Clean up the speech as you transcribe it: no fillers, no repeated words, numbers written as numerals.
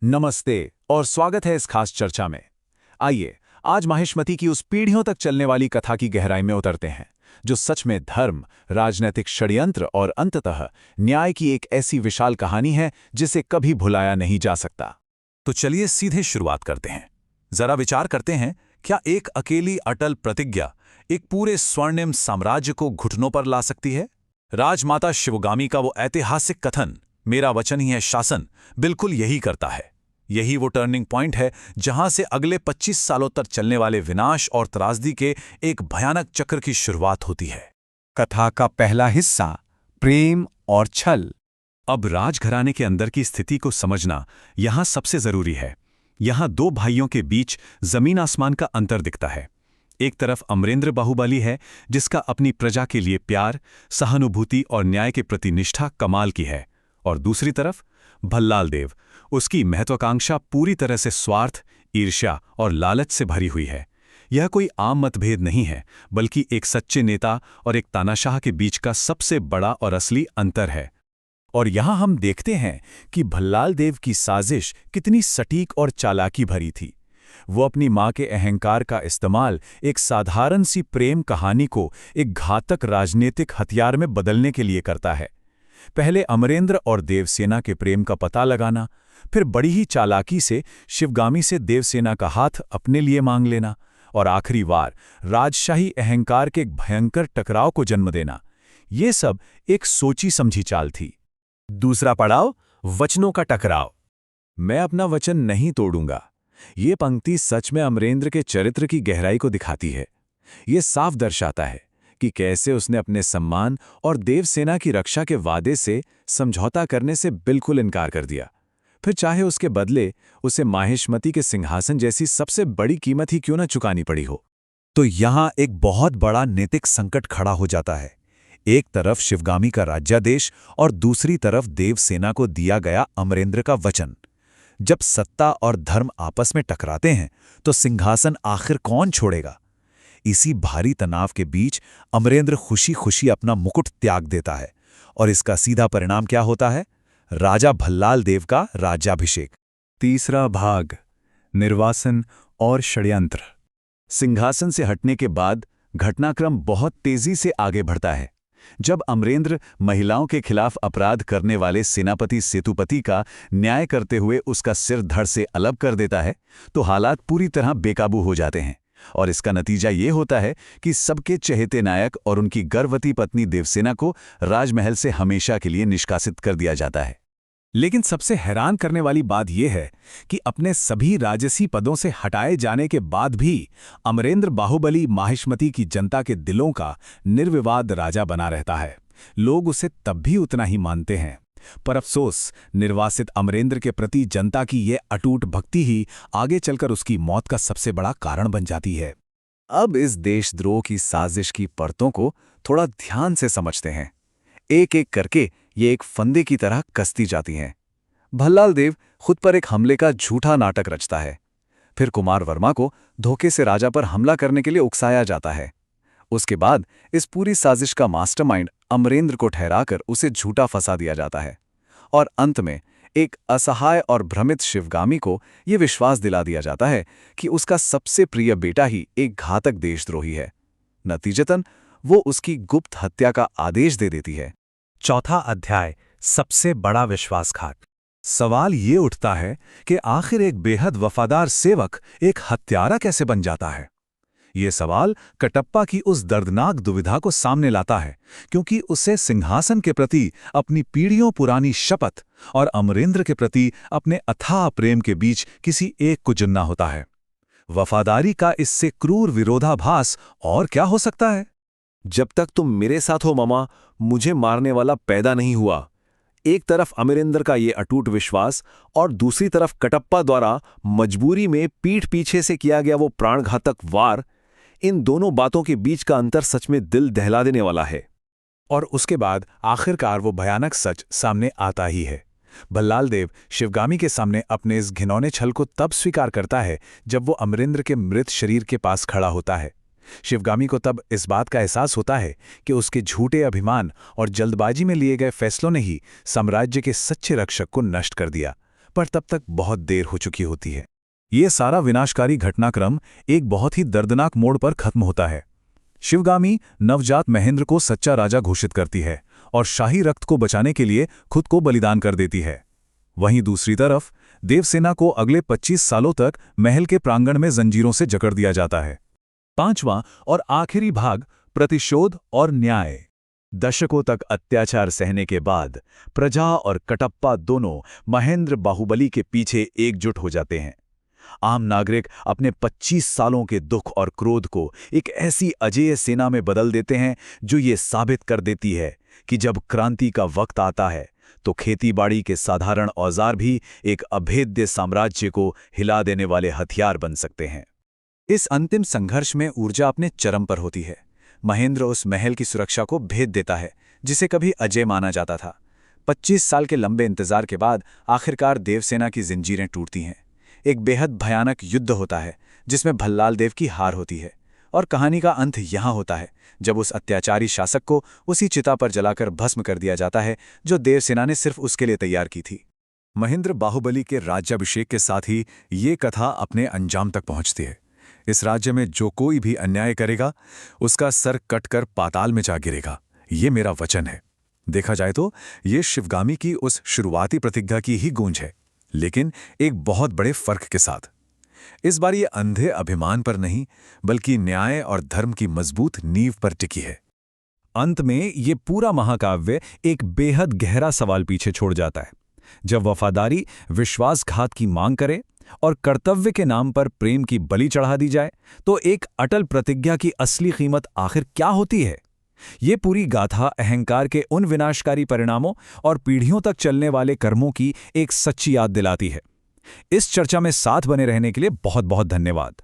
नमस्ते और स्वागत है इस खास चर्चा में। आइए आज माहिष्मती की उस पीढ़ियों तक चलने वाली कथा की गहराई में उतरते हैं, जो सच में धर्म, राजनीतिक षड्यंत्र और अंततः न्याय की एक ऐसी विशाल कहानी है जिसे कभी भुलाया नहीं जा सकता। तो चलिए सीधे शुरुआत करते हैं। जरा विचार करते हैं, क्या एक अकेली अटल प्रतिज्ञा एक पूरे स्वर्णिम साम्राज्य को घुटनों पर ला सकती है? राजमाता शिवगामी का वो ऐतिहासिक कथन, मेरा वचन ही है शासन, बिल्कुल यही करता है। यही वो टर्निंग पॉइंट है जहां से अगले 25 सालों तक चलने वाले विनाश और त्रासदी के एक भयानक चक्र की शुरुआत होती है। कथा का पहला हिस्सा, प्रेम और छल। अब राजघराने के अंदर की स्थिति को समझना यहां सबसे जरूरी है। यहां दो भाइयों के बीच जमीन आसमान का अंतर दिखता है। एक तरफ अमरेंद्र बाहुबली है, जिसका अपनी प्रजा के लिए प्यार, सहानुभूति और न्याय के प्रति निष्ठा कमाल की है, और दूसरी तरफ भल्लाल देव, उसकी महत्वाकांक्षा पूरी तरह से स्वार्थ, ईर्ष्या और लालच से भरी हुई है। यह कोई आम मतभेद नहीं है, बल्कि एक सच्चे नेता और एक तानाशाह के बीच का सबसे बड़ा और असली अंतर है। और यहां हम देखते हैं कि भल्लाल देव की साजिश कितनी सटीक और चालाकी भरी थी। वो अपनी मां के अहंकार का इस्तेमाल एक साधारण सी प्रेम कहानी को एक घातक राजनीतिक हथियार में बदलने के लिए करता है। पहले अमरेंद्र और देवसेना के प्रेम का पता लगाना, फिर बड़ी ही चालाकी से शिवगामी से देवसेना का हाथ अपने लिए मांग लेना, और आखिरी बार राजशाही अहंकार के एक भयंकर टकराव को जन्म देना। ये सब एक सोची समझी चाल थी। दूसरा पड़ाव, वचनों का टकराव। मैं अपना वचन नहीं तोड़ूंगा। ये पंक्ति सच में अमरेंद्र के चरित्र की गहराई को दिखाती है। ये साफ दर्शाता है कि कैसे उसने अपने सम्मान और देवसेना की रक्षा के वादे से समझौता करने से बिल्कुल इनकार कर दिया, फिर चाहे उसके बदले उसे माहिष्मती के सिंहासन जैसी सबसे बड़ी कीमत ही क्यों न चुकानी पड़ी हो। तो यहां एक बहुत बड़ा नैतिक संकट खड़ा हो जाता है। एक तरफ शिवगामी का राज्यादेश और दूसरी तरफ देवसेना को दिया गया अमरेंद्र का वचन। जब सत्ता और धर्म आपस में टकराते हैं तो सिंहासन आखिर कौन छोड़ेगा? इसी भारी तनाव के बीच अमरेंद्र खुशी खुशी अपना मुकुट त्याग देता है, और इसका सीधा परिणाम क्या होता है? राजा भल्लाल देव का राज्याभिषेक। तीसरा भाग, निर्वासन और षड्यंत्र। सिंहासन से हटने के बाद घटनाक्रम बहुत तेजी से आगे बढ़ता है। जब अमरेंद्र महिलाओं के खिलाफ अपराध करने वाले सेनापति सेतुपति का न्याय करते हुए उसका सिर धड़ से अलग कर देता है, तो हालात पूरी तरह बेकाबू हो जाते हैं, और इसका नतीजा ये होता है कि सबके चहेते नायक और उनकी गर्भवती पत्नी देवसेना को राजमहल से हमेशा के लिए निष्कासित कर दिया जाता है। लेकिन सबसे हैरान करने वाली बात यह है कि अपने सभी राजसी पदों से हटाए जाने के बाद भी अमरेंद्र बाहुबली माहिष्मती की जनता के दिलों का निर्विवाद राजा बना रहता है। लोग उसे तब भी उतना ही मानते हैं, पर अफसोस निर्वासित अमरेंद्र के प्रति जनता की ये अटूट भक्ति ही आगे चलकर उसकी मौत का सबसे बड़ा कारण बन जाती है। अब इस देशद्रोह की साजिश की परतों को थोड़ा ध्यान से समझते हैं। एक एक करके ये एक फंदे की तरह कसती जाती हैं। भल्लाल देव खुद पर एक हमले का झूठा नाटक रचता है। फिर कुमार वर्मा को धोखे से राजा पर हमला करने के लिए उकसाया जाता है। उसके बाद इस पूरी साजिश का मास्टरमाइंड अमरेंद्र को ठहराकर उसे झूठा फंसा दिया जाता है, और अंत में एक असहाय और भ्रमित शिवगामी को यह विश्वास दिला दिया जाता है कि उसका सबसे प्रिय बेटा ही एक घातक देशद्रोही है। नतीजतन वो उसकी गुप्त हत्या का आदेश दे देती है। चौथा अध्याय, सबसे बड़ा विश्वासघात। सवाल ये उठता है कि आखिर एक बेहद वफादार सेवक एक हत्यारा कैसे बन जाता है? ये सवाल कटप्पा की उस दर्दनाक दुविधा को सामने लाता है, क्योंकि उसे सिंहासन के प्रति अपनी पीढ़ियों पुरानी शपथ और अमरेंद्र के प्रति अपने अथाह प्रेम के बीच किसी एक को चुनना होता है। वफादारी का इससे क्रूर विरोधाभास और क्या हो सकता है? जब तक तुम मेरे साथ हो मामा, मुझे मारने वाला पैदा नहीं हुआ। एक तरफ अमरेंद्र का ये अटूट विश्वास, और दूसरी तरफ कटप्पा द्वारा मजबूरी में पीठ पीछे से किया गया वो प्राणघातक वार। इन दोनों बातों के बीच का अंतर सच में दिल दहला देने वाला है। और उसके बाद आखिरकार वो भयानक सच सामने आता ही है। भल्लाल देव शिवगामी के सामने अपने इस घिनौने छल को तब स्वीकार करता है जब वो अमरेंद्र के मृत शरीर के पास खड़ा होता है। शिवगामी को तब इस बात का एहसास होता है कि उसके झूठे अभिमान और जल्दबाजी में लिए गए फैसलों ने ही साम्राज्य के सच्चे रक्षक को नष्ट कर दिया। पर तब तक बहुत देर हो चुकी होती है। ये सारा विनाशकारी घटनाक्रम एक बहुत ही दर्दनाक मोड़ पर खत्म होता है। शिवगामी नवजात महेंद्र को सच्चा राजा घोषित करती है और शाही रक्त को बचाने के लिए खुद को बलिदान कर देती है। वहीं दूसरी तरफ देवसेना को अगले 25 सालों तक महल के प्रांगण में जंजीरों से जकड़ दिया जाता है। 5वां और आखिरी भाग, प्रतिशोध और न्याय। दशकों तक अत्याचार सहने के बाद प्रजा और कटप्पा दोनों महेंद्र बाहुबली के पीछे एकजुट हो जाते हैं। आम नागरिक अपने 25 सालों के दुख और क्रोध को एक ऐसी अजेय सेना में बदल देते हैं जो ये साबित कर देती है कि जब क्रांति का वक्त आता है तो खेतीबाड़ी के साधारण औजार भी एक अभेद्य साम्राज्य को हिला देने वाले हथियार बन सकते हैं। इस अंतिम संघर्ष में ऊर्जा अपने चरम पर होती है। महेंद्र उस महल की सुरक्षा को भेद देता है जिसे कभी अजय माना जाता था। 25 साल के लंबे इंतजार के बाद आखिरकार देवसेना की जंजीरें टूटती हैं। एक बेहद भयानक युद्ध होता है जिसमें भल्लाल देव की हार होती है और कहानी का अंत यहाँ होता है जब उस अत्याचारी शासक को उसी चिता पर जलाकर भस्म कर दिया जाता है जो देवसेना ने सिर्फ उसके लिए तैयार की थी। महेंद्र बाहुबली के राज्याभिषेक के साथ ही ये कथा अपने अंजाम तक पहुंचती है। इस राज्य में जो कोई भी अन्याय करेगा उसका सर कटकर पाताल में जा गिरेगा, ये मेरा वचन है। देखा जाए तो ये शिवगामी की उस शुरुआती प्रतिज्ञा की ही गूंज है, लेकिन एक बहुत बड़े फर्क के साथ। इस बार ये अंधे अभिमान पर नहीं बल्कि न्याय और धर्म की मजबूत नींव पर टिकी है। अंत में ये पूरा महाकाव्य एक बेहद गहरा सवाल पीछे छोड़ जाता है। जब वफादारी विश्वासघात की मांग करे और कर्तव्य के नाम पर प्रेम की बलि चढ़ा दी जाए तो एक अटल प्रतिज्ञा की असली कीमत आखिर क्या होती है? ये पूरी गाथा अहंकार के उन विनाशकारी परिणामों और पीढ़ियों तक चलने वाले कर्मों की एक सच्ची याद दिलाती है। इस चर्चा में साथ बने रहने के लिए बहुत बहुत धन्यवाद।